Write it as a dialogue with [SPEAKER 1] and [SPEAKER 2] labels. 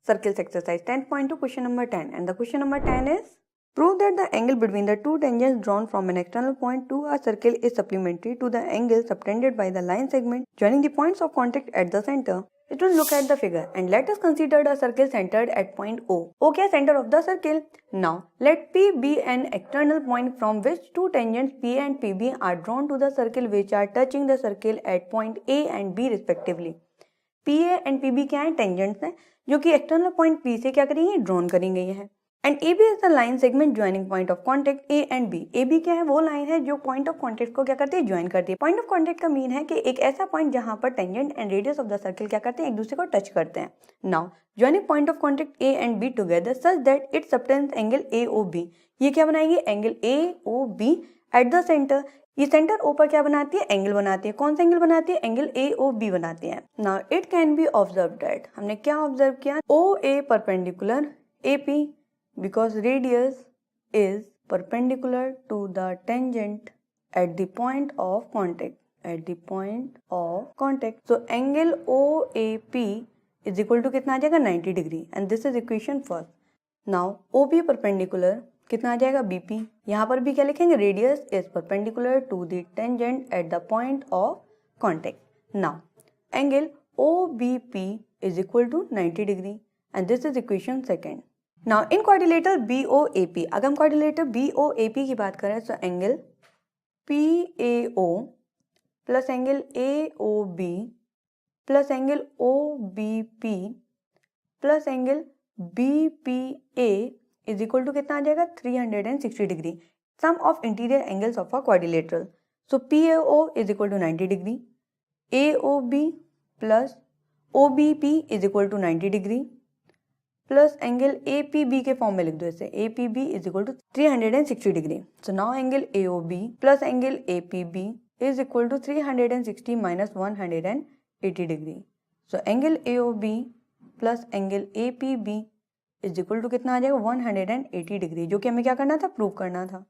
[SPEAKER 1] circles exercise 10.2 question number 10, and the question number 10 is prove that the angle between the two tangents drawn from an external point to a circle is supplementary to the angle subtended by the line segment joining the points of contact at the center. Students, look at the figure and let us consider a circle centered at point O. O is center of the circle. Now let P be an external point from which two tangents P and PB are drawn to the circle which are touching the circle at point A and B respectively. PA and PB क्या है? Tangents हैं जो कि external point P से क्या करी गई है? ड्रॉन करी गई है. And AB is the line segment joining point of contact A and B. AB क्या है? वो लाइन है जो पॉइंट ऑफ कॉन्टेक्ट को क्या करती है? ज्वाइन करती है. पॉइंट ऑफ कॉन्टेक्ट का मीन है कि एक ऐसा पॉइंट जहां पर tangent and radius of the circle क्या करते हैं? एक दूसरे को टच करते हैं. Now joining point of contact A and B together such that it subtends angle AOB. ये क्या बनाएगी? Angle AOB at the centre. ये सेंटर O पर क्या बनाती है? एंगल बनाती है. कौन सा एंगल बनाती है? एंगल AOB बनाती है. Now it can be observe that, हमने क्या ऑब्जर्व किया? OA perpendicular AP because radius is perpendicular to the tangent at the point of contact. At the point of contact. So angle OAP is equal to कितना आ जाएगा? 90 degree. And this is equation first. Now OB perpendicular कितना आ जाएगा? BP. यहाँ पर भी क्या लिखेंगे? Radius is perpendicular to the tangent at the point of contact. Now angle OBP is equal to 90 degree. And this is equation second. Now in quadrilateral BOAP, अगर हम quadrilateral BOAP की बात करें तो angle PAO plus angle AOB plus angle OBP plus angle BPA is equal to कितना आ जाएगा? 360 degree. Sum of interior angles of a quadrilateral. So PAO is equal to 90 degree, AOB plus OBP is equal to 90 degree plus angle APB के form में लिख दो इसे. APB is equal to 360 degree. So now angle AOB plus angle APB is equal to 360 minus 180 degree. So angle AOB plus angle APB is equal to कितना आ जाएगा? 180 degree, जो कि हमें क्या करना था? प्रूव करना था.